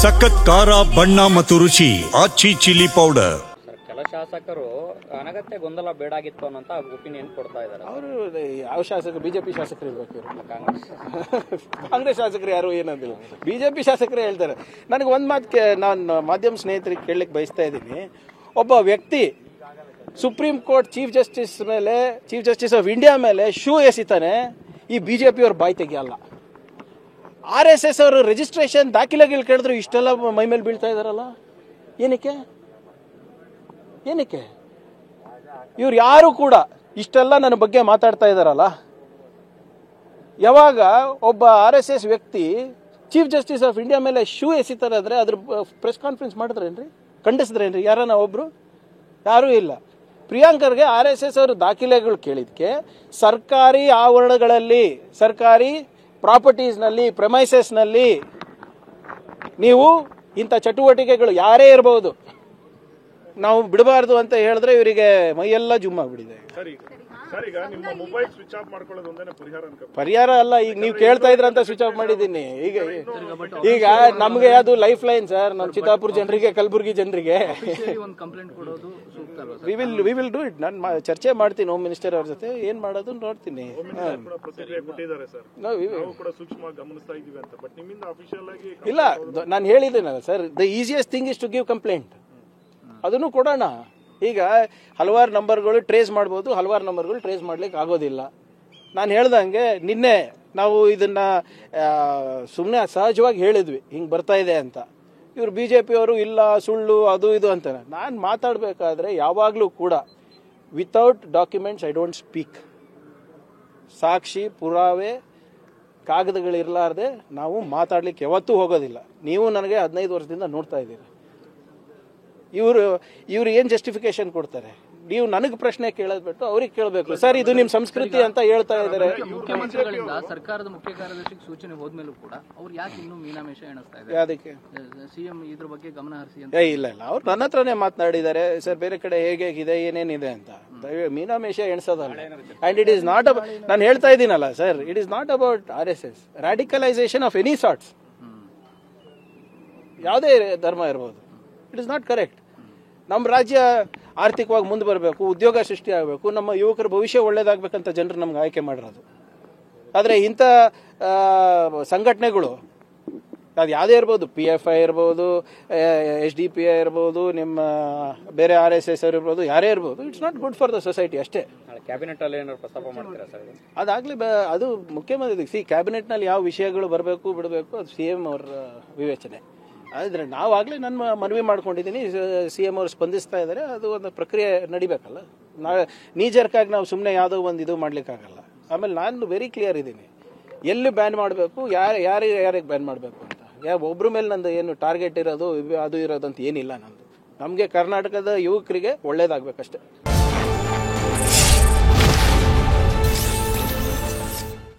ಸಖತ್ ಖಾರ ಬಣ್ಣ ಮತ್ತು ರುಚಿ ಆಚಿ ಚಿಲ್ಲಿ ಪೌಡರ್. ಕೆಲ ಶಾಸಕರು ಅನಗತ್ಯ ಗೊಂದಲ ಬೇಡಾಗಿತ್ತು ಅನ್ನೋಂತ ಒಪಿನಿಯನ್ ಕೊಡ್ತಾ ಇದ್ದಾರೆ. ಅವರು ಯಾವ ಶಾಸಕರು? ಬಿಜೆಪಿ ಶಾಸಕರು ಇರ್ಬೇಕು. ಕಾಂಗ್ರೆಸ್ ಶಾಸಕರು ಯಾರು ಏನಂದಿಲ್ಲ, ಬಿಜೆಪಿ ಶಾಸಕರೇ ಹೇಳ್ತಾರೆ. ನನಗೆ ಒಂದು ಮಾತು ನಾನು ಮಾಧ್ಯಮ ಸ್ನೇಹಿತರಿಗೆ ಕೇಳಲಿಕ್ಕೆ ಬಯಸ್ತಾ ಇದ್ದೀನಿ. ಒಬ್ಬ ವ್ಯಕ್ತಿ supreme court chief justice of India ಮೇಲೆ ಶೂ ಎಸಿತಾನೆ, ಈ ಬಿಜೆಪಿಯವ್ರ ಬಾಯಿ ತೆಗಿಯಲ್ಲ. RSS ಅವರು ರಿಜಿಸ್ಟ್ರೇಷನ್ ದಾಖಲೆಗಳು ಕೇಳಿದ್ರು ಇಷ್ಟೆಲ್ಲ ಮೈ ಮೇಲೆ ಬೀಳ್ತಾ ಇದಾರಲ್ಲ, ಏನಕ್ಕೆ? ಇವ್ರು ಯಾರು ಕೂಡ ಇಷ್ಟೆಲ್ಲ ನನ್ನ ಬಗ್ಗೆ ಮಾತಾಡ್ತಾ ಇದಾರಲ್ಲ, ಯಾವಾಗ ಒಬ್ಬ RSS ವ್ಯಕ್ತಿ ಚೀಫ್ ಜಸ್ಟಿಸ್ ಆಫ್ ಇಂಡಿಯಾ ಮೇಲೆ ಶೂ ಎಸಿತಾರೆ ಅಂದ್ರೆ ಅದ್ರ ಪ್ರೆಸ್ ಕಾನ್ಫರೆನ್ಸ್ ಮಾಡಿದ್ರೇನ್ರಿ? ಖಂಡಿಸಿದ್ರೇನ್ರಿ ಯಾರನ್ನ ಒಬ್ರು? ಯಾರೂ ಇಲ್ಲ. ಪ್ರಿಯಾಂಕರ್ಗೆ RSS ಅವರು ದಾಖಲೆಗಳು ಕೇಳಿದ್ಕೆ ಸರ್ಕಾರಿ ಆವರಣಗಳಲ್ಲಿ, ಸರ್ಕಾರಿ ಪ್ರಾಪರ್ಟೀಸ್ನಲ್ಲಿ, ಪ್ರೆಮೈಸಸ್ನಲ್ಲಿ ನೀವು ಇಂಥ ಚಟುವಟಿಕೆಗಳು ಯಾರೇ ಇರಬಹುದು ನಾವು ಬಿಡಬಾರ್ದು ಅಂತ ಹೇಳಿದ್ರೆ ಇವರಿಗೆ ಮೈಯೆಲ್ಲ ಜುಮ್ ಆಗ್ಬಿಟ್ಟಿದೆ. ಪರಿಹಾರ ಅಲ್ಲ, ಈಗ ನೀವು ಕೇಳ್ತಾ ಇದ್ರಂತ ಸ್ವಿಚ್ ಆಫ್ ಮಾಡಿದ್ದೀನಿ. ಈಗ ನಮ್ಗೆ ಅದು ಲೈಫ್ ಲೈನ್ ಸರ್, ನಮ್ಮ ಚಿತ್ತಾಪುರ ಜನರಿಗೆ, ಕಲಬುರಗಿ ಜನರಿಗೆ. We will do it. ನಾನು ಚರ್ಚೆ ಮಾಡ್ತೀನಿ ಹೋಮ್ ಮಿನಿಸ್ಟರ್ ಅವ್ರ ಜೊತೆ, ಏನ್ ಮಾಡೋದು ನೋಡ್ತೀನಿ. ಇಲ್ಲ, ನಾನು ಹೇಳಿದ್ದೇನಲ್ಲ sir, the easiest thing is to give complaint. ಅದನ್ನು ಕೊಡೋಣ. ಈಗ ಹಲವಾರು ನಂಬರ್ಗಳು ಟ್ರೇಸ್ ಮಾಡ್ಬೋದು, ಹಲವಾರು ನಂಬರ್ಗಳು ಟ್ರೇಸ್ ಮಾಡ್ಲಿಕ್ಕೆ ಆಗೋದಿಲ್ಲ. ನಾನು ಹೇಳ್ದಂಗೆ ನಿನ್ನೆ ನಾವು ಇದನ್ನ ಸುಮ್ಮನೆ ಸಹಜವಾಗಿ ಹೇಳಿದ್ವಿ ಹಿಂಗೆ ಬರ್ತಾ ಇದೆ ಅಂತ. ಇವರು BJP ಅವರು ಇಲ್ಲ ಸುಳ್ಳು ಅದು ಇದು ಅಂತಾರೆ. ನಾನು ಮಾತಾಡಬೇಕಾದ್ರೆ ಯಾವಾಗಲೂ ಕೂಡ without documents I don't speak. ಸಾಕ್ಷಿ ಪುರಾವೆ ಕಾಗದಗಳಿರಲಾರ್ದೆ ನಾವು ಮಾತಾಡ್ಲಿಕ್ಕೆ ಯಾವತ್ತೂ ಹೋಗೋದಿಲ್ಲ. ನೀವು ನನಗೆ 15 ವರ್ಷದಿಂದ ನೋಡ್ತಾ ಇದ್ದೀರಿ. ಇವರು ಏನ್ ಜಸ್ಟಿಫಿಕೇಶನ್ ಕೊಡ್ತಾರೆ? ನೀವು ನನಗೆ ಪ್ರಶ್ನೆ ಕೇಳೋದ್ ಬಿಟ್ಟು ಅವ್ರಿಗೆ ಕೇಳಬೇಕು. ಸರ್ ಇದು ನಿಮ್ ಸಂಸ್ಕೃತಿ ಅಂತ ಹೇಳ್ತಾ ಇದ್ದಾರೆ. ಮುಖ್ಯಮಂತ್ರಿಗಳಿಂದ ಸರ್ಕಾರದ ಮುಖ್ಯ ಕಾರ್ಯದರ್ಶಿಗೆ ಸೂಚನೆ ಹೋದ್ಮೇಲೂ ಕೂಡ ಅವ್ರು ಯಾಕೆ ಇನ್ನೂ ಮೀನಾಮೇಷ ಎಣಿಸ್ತಾ ಇದ್ದಾರೆ? ಅದಕ್ಕೆ CM ಇದ್ರ ಬಗ್ಗೆ ಗಮನ ಹರಿಸಿ ಅಂತ. ಇಲ್ಲ ಅವ್ರು ನನ್ನ ಹತ್ರನೇ ಮಾತನಾಡಿದ್ದಾರೆ ಸರ್, ಬೇರೆ ಕಡೆ ಹೇಗಿದೆ ಏನೇನಿದೆ ಅಂತ. ಮೀನಾಮೇಷ ಎಣಿಸೋದಲ್ಲ. ಅಂಡ್ ಇಟ್ ಈಸ್ ನಾಟ್ ನಾನು ಹೇಳ್ತಾ ಇದ್ದೀನಲ್ಲ sir, it is not about RSS radicalisation of any sorts. ಯಾವುದೇ ಧರ್ಮ ಇರ್ಬೋದು, ಇಟ್ ಇಸ್ ನಾಟ್ ಕರೆಕ್ಟ್. ನಮ್ಮ ರಾಜ್ಯ ಆರ್ಥಿಕವಾಗಿ ಮುಂದೆ ಬರಬೇಕು, ಉದ್ಯೋಗ ಸೃಷ್ಟಿ ಆಗಬೇಕು, ನಮ್ಮ ಯುವಕರ ಭವಿಷ್ಯ ಒಳ್ಳೇದಾಗಬೇಕಂತ ಜನರು ನಮ್ಗೆ ಆಯ್ಕೆ ಮಾಡಿರೋದು. ಆದರೆ ಇಂಥ ಸಂಘಟನೆಗಳು ಅದು ಯಾವುದೇ ಇರ್ಬೋದು, PFI ಇರ್ಬೋದು, SDPI ಇರ್ಬೋದು, ನಿಮ್ಮ ಬೇರೆ RSS ಇರ್ಬೋದು, ಯಾರೇ ಇರ್ಬೋದು, it's not good for the society ಅಷ್ಟೇ. ಕ್ಯಾಬಿನೆಟ್ ಅಲ್ಲಿ ಏನಾದ್ರು ಪ್ರಸ್ತಾಪ ಮಾಡ್ತೀರಾ ಸರ್? ಅದಾಗಲಿ, ಅದು ಮುಖ್ಯಮಂತ್ರಿ ಕ್ಯಾಬಿನೆಟ್ನಲ್ಲಿ ಯಾವ ವಿಷಯಗಳು ಬರಬೇಕು ಬಿಡಬೇಕು ಅದು CM ಅವರ ವಿವೇಚನೆ. ಆದರೆ ನಾವಾಗಲೇ ನನ್ನ ಮನವಿ ಮಾಡ್ಕೊಂಡಿದ್ದೀನಿ, CM ಅವರು ಸ್ಪಂದಿಸ್ತಾ ಇದ್ದಾರೆ. ಅದು ಒಂದು ಪ್ರಕ್ರಿಯೆ ನಡಿಬೇಕಲ್ಲ. ನೀಜರ್ಕಾಗಿ ನಾವು ಸುಮ್ಮನೆ ಯಾವುದೋ ಒಂದು ಇದು ಮಾಡ್ಲಿಕ್ಕಾಗಲ್ಲ. ಆಮೇಲೆ ನಾನು ವೆರಿ ಕ್ಲಿಯರ್ ಇದ್ದೀನಿ, ಎಲ್ಲಿ ಬ್ಯಾನ್ ಮಾಡಬೇಕು, ಯಾರಿಗೆ ಬ್ಯಾನ್ ಮಾಡಬೇಕು ಅಂತ. ಒಬ್ಬರ ಮೇಲೆ ನಂದು ಏನು ಟಾರ್ಗೆಟ್ ಇರೋದು ಅದು ಇರೋದಂತ ಏನಿಲ್ಲ. ನಮಗೆ ಕರ್ನಾಟಕದ ಯುವಕರಿಗೆ ಒಳ್ಳೇದಾಗಬೇಕಷ್ಟೇ.